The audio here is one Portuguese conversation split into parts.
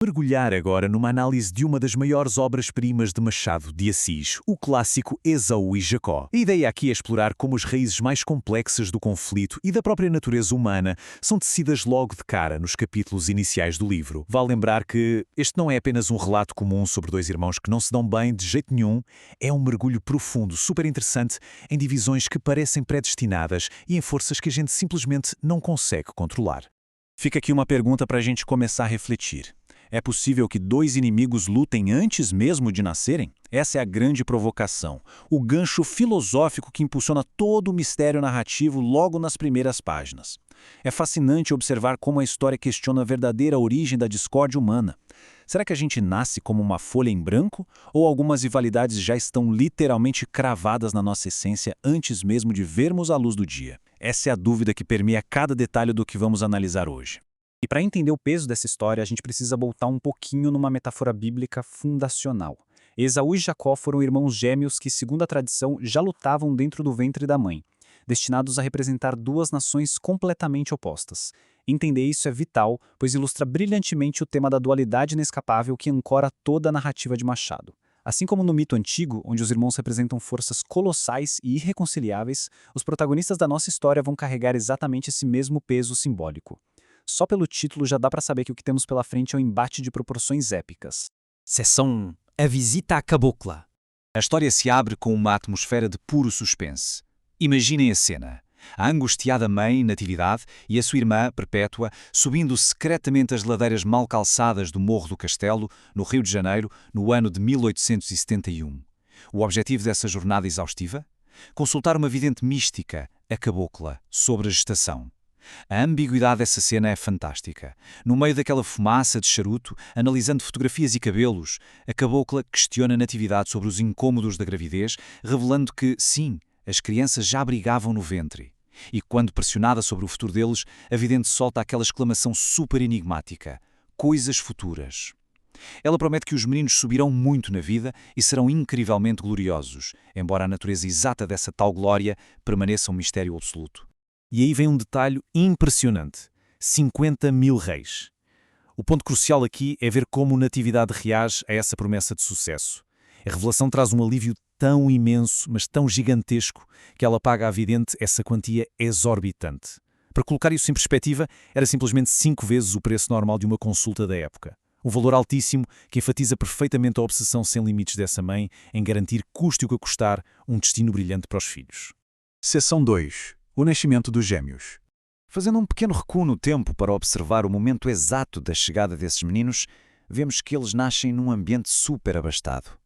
Mergulhar agora numa análise de uma das maiores obras-primas de Machado de Assis, o clássico Esaú e Jacó. A ideia aqui é explorar como as raízes mais complexas do conflito e da própria natureza humana são tecidas logo de cara nos capítulos iniciais do livro. Vale lembrar que este não é apenas um relato comum sobre dois irmãos que não se dão bem de jeito nenhum, é um mergulho profundo, super interessante, em divisões que parecem predestinadas e em forças que a gente simplesmente não consegue controlar. Fica aqui uma pergunta para a gente começar a refletir. É possível que dois inimigos lutem antes mesmo de nascerem? Essa é a grande provocação, o gancho filosófico que impulsiona todo o mistério narrativo logo nas primeiras páginas. É fascinante observar como a história questiona a verdadeira origem da discórdia humana. Será que a gente nasce como uma folha em branco? Ou algumas rivalidades já estão literalmente cravadas na nossa essência antes mesmo de vermos a luz do dia? Essa é a dúvida que permeia cada detalhe do que vamos analisar hoje. E para entender o peso dessa história, a gente precisa voltar um pouquinho numa metáfora bíblica fundacional. Esaú e Jacó foram irmãos gêmeos que, segundo a tradição, já lutavam dentro do ventre da mãe, destinados a representar duas nações completamente opostas. Entender isso é vital, pois ilustra brilhantemente o tema da dualidade inescapável que ancora toda a narrativa de Machado. Assim como no mito antigo, onde os irmãos representam forças colossais e irreconciliáveis, os protagonistas da nossa história vão carregar exatamente esse mesmo peso simbólico. Só pelo título já dá para saber que o que temos pela frente é um embate de proporções épicas. Seção 1. A visita à cabocla. A história se abre com uma atmosfera de puro suspense. Imaginem a cena. A angustiada mãe, Natividade, e a sua irmã, Perpétua, subindo secretamente as ladeiras mal calçadas do Morro do Castelo, no Rio de Janeiro, no ano de 1871. O objetivo dessa jornada exaustiva? Consultar uma vidente mística, a cabocla, sobre a gestação. A ambiguidade dessa cena é fantástica. No meio daquela fumaça de charuto, analisando fotografias e cabelos, a cabocla questiona Natividade sobre os incômodos da gravidez, revelando que, sim, as crianças já abrigavam no ventre. E quando pressionada sobre o futuro deles, a vidente solta aquela exclamação super enigmática: coisas futuras. Ela promete que os meninos subirão muito na vida e serão incrivelmente gloriosos, embora a natureza exata dessa tal glória permaneça um mistério absoluto. E aí vem um detalhe impressionante: 50 mil reis. O ponto crucial aqui é ver como Natividade reage a essa promessa de sucesso. A revelação traz um alívio tão imenso, mas tão gigantesco, que ela paga à vidente essa quantia exorbitante. Para colocar isso em perspectiva, era simplesmente 5 vezes o preço normal de uma consulta da época. Um valor altíssimo que enfatiza perfeitamente a obsessão sem limites dessa mãe em garantir, custe o que custar, um destino brilhante para os filhos. Seção 2. O nascimento dos gêmeos. Fazendo um pequeno recuo no tempo para observar o momento exato da chegada desses meninos, vemos que eles nascem num ambiente super abastado.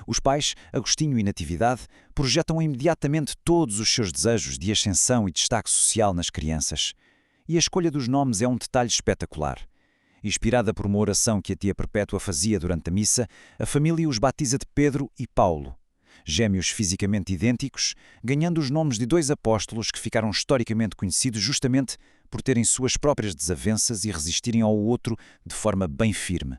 Os pais, Agostinho e Natividade, projetam imediatamente todos os seus desejos de ascensão e destaque social nas crianças. E a escolha dos nomes é um detalhe espetacular. Inspirada por uma oração que a tia Perpétua fazia durante a missa, a família os batiza de Pedro e Paulo. Gêmeos fisicamente idênticos, ganhando os nomes de dois apóstolos que ficaram historicamente conhecidos justamente por terem suas próprias desavenças e resistirem ao outro de forma bem firme.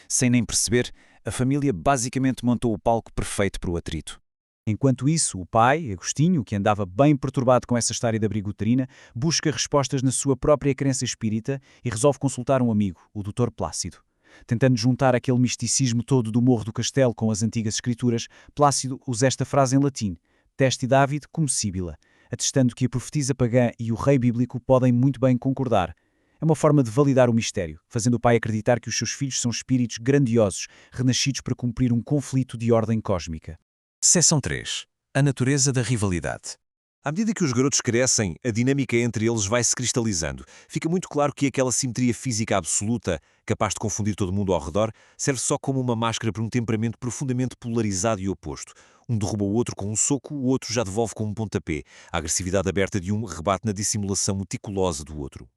Sem nem perceber, a família basicamente montou o palco perfeito para o atrito. Enquanto isso, o pai, Agostinho, que andava bem perturbado com essa história da briga uterina, busca respostas na sua própria crença espírita e resolve consultar um amigo, o Dr. Plácido. Tentando juntar aquele misticismo todo do Morro do Castelo com as antigas escrituras, Plácido usa esta frase em latim: Testi David cum sibila, atestando que a profetisa pagã e o rei bíblico podem muito bem concordar. É uma forma de validar o mistério, fazendo o pai acreditar que os seus filhos são espíritos grandiosos, renascidos para cumprir um conflito de ordem cósmica. Seção 3. A natureza da rivalidade. À medida que os garotos crescem, a dinâmica entre eles vai se cristalizando. Fica muito claro que aquela simetria física absoluta, capaz de confundir todo mundo ao redor, serve só como uma máscara para um temperamento profundamente polarizado e oposto. Um derruba o outro com um soco, o outro já devolve com um pontapé. A agressividade aberta de um rebate na dissimulação meticulosa do outro.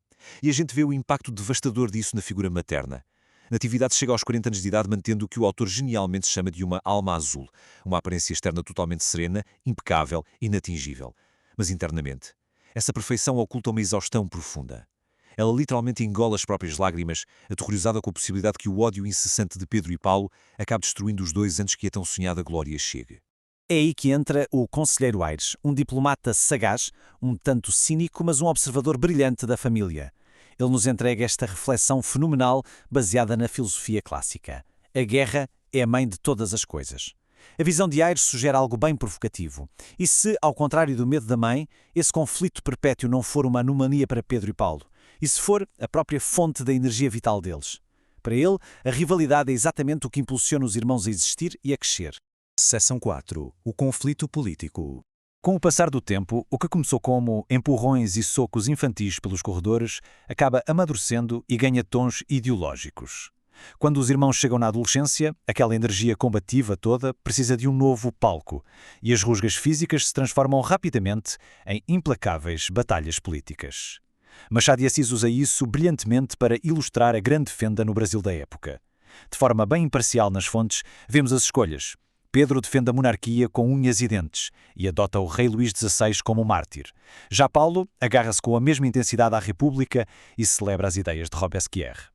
E a gente vê o impacto devastador disso na figura materna. Natividade chega aos 40 anos de idade mantendo o que o autor genialmente chama de uma alma azul, uma aparência externa totalmente serena, impecável, inatingível. Mas internamente, essa perfeição oculta uma exaustão profunda. Ela literalmente engole as próprias lágrimas, aterrorizada com a possibilidade que o ódio incessante de Pedro e Paulo acabe destruindo os dois antes que a tão sonhada glória chegue. É aí que entra o Conselheiro Aires, um diplomata sagaz, um tanto cínico, mas um observador brilhante da família. Ele nos entrega esta reflexão fenomenal baseada na filosofia clássica. A guerra é a mãe de todas as coisas. A visão de Aires sugere algo bem provocativo. E se, ao contrário do medo da mãe, esse conflito perpétuo não for uma anomalia para Pedro e Paulo? E se for a própria fonte da energia vital deles? Para ele, a rivalidade é exatamente o que impulsiona os irmãos a existir e a crescer. Seção 4. O conflito político. Com o passar do tempo, o que começou como empurrões e socos infantis pelos corredores acaba amadurecendo e ganha tons ideológicos. Quando os irmãos chegam na adolescência, aquela energia combativa toda precisa de um novo palco, e as rusgas físicas se transformam rapidamente em implacáveis batalhas políticas. Machado de Assis usa isso brilhantemente para ilustrar a grande fenda no Brasil da época. De forma bem imparcial nas fontes, vemos as escolhas. Pedro defende a monarquia com unhas e dentes e adota o rei Luís XVI como mártir. Já Paulo agarra-se com a mesma intensidade à República e celebra as ideias de Robespierre.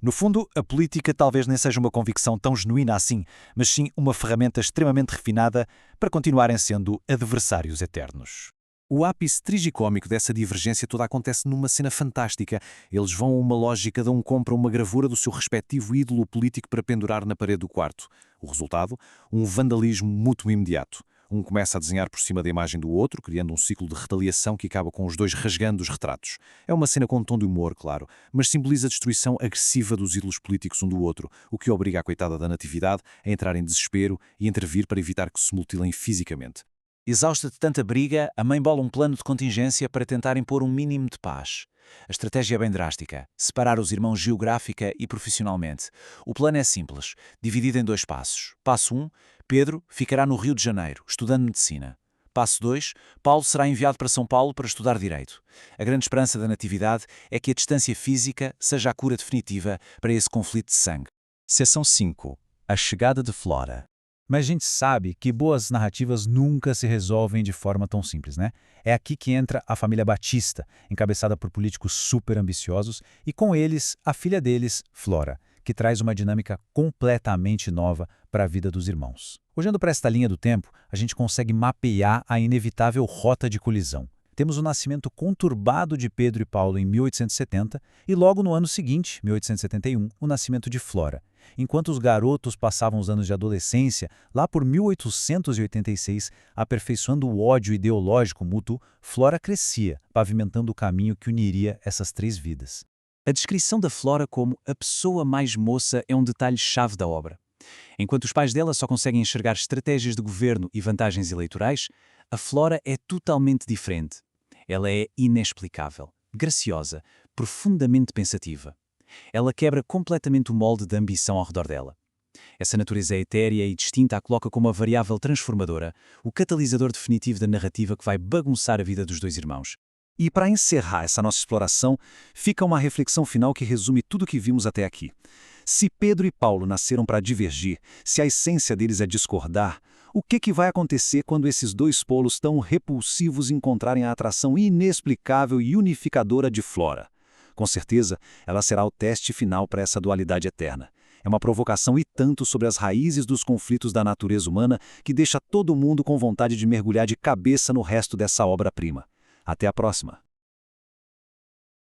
No fundo, a política talvez nem seja uma convicção tão genuína assim, mas sim uma ferramenta extremamente refinada para continuarem sendo adversários eternos. O ápice tragicómico dessa divergência toda acontece numa cena fantástica. Eles vão a uma lógica de compra uma gravura do seu respectivo ídolo político para pendurar na parede do quarto. O resultado? Um vandalismo mútuo imediato. Um começa a desenhar por cima da imagem do outro, criando um ciclo de retaliação que acaba com os dois rasgando os retratos. É uma cena com um tom de humor, claro, mas simboliza a destruição agressiva dos ídolos políticos um do outro, o que obriga a coitada da Natividade a entrar em desespero e intervir para evitar que se mutilem fisicamente. Exausta de tanta briga, a mãe bola um plano de contingência para tentar impor um mínimo de paz. A estratégia é bem drástica: separar os irmãos geográfica e profissionalmente. O plano é simples, dividido em 2 passos. Passo 1, Pedro ficará no Rio de Janeiro, estudando medicina. Passo 2, Paulo será enviado para São Paulo para estudar Direito. A grande esperança da Natividade é que a distância física seja a cura definitiva para esse conflito de sangue. Seção 5. A chegada de Flora. Mas a gente sabe que boas narrativas nunca se resolvem de forma tão simples, né? É aqui que entra a família Batista, encabeçada por políticos super ambiciosos, e com eles, a filha deles, Flora, que traz uma dinâmica completamente nova para a vida dos irmãos. Olhando para esta linha do tempo, a gente consegue mapear a inevitável rota de colisão. Temos o nascimento conturbado de Pedro e Paulo em 1870 e logo no ano seguinte, 1871, o nascimento de Flora. Enquanto os garotos passavam os anos de adolescência, lá por 1886, aperfeiçoando o ódio ideológico mútuo, Flora crescia, pavimentando o caminho que uniria essas 3 vidas. A descrição da Flora como a pessoa mais moça é um detalhe-chave da obra. Enquanto os pais dela só conseguem enxergar estratégias de governo e vantagens eleitorais, a Flora é totalmente diferente. Ela é inexplicável, graciosa, profundamente pensativa. Ela quebra completamente o molde da ambição ao redor dela. Essa natureza etérea e distinta a coloca como a variável transformadora, o catalisador definitivo da narrativa que vai bagunçar a vida dos 2 irmãos. E para encerrar essa nossa exploração, fica uma reflexão final que resume tudo o que vimos até aqui. Se Pedro e Paulo nasceram para divergir, se a essência deles é discordar, o que vai acontecer quando esses 2 polos tão repulsivos encontrarem a atração inexplicável e unificadora de Flora? Com certeza, ela será o teste final para essa dualidade eterna. É uma provocação e tanto sobre as raízes dos conflitos da natureza humana que deixa todo mundo com vontade de mergulhar de cabeça no resto dessa obra-prima. Até a próxima!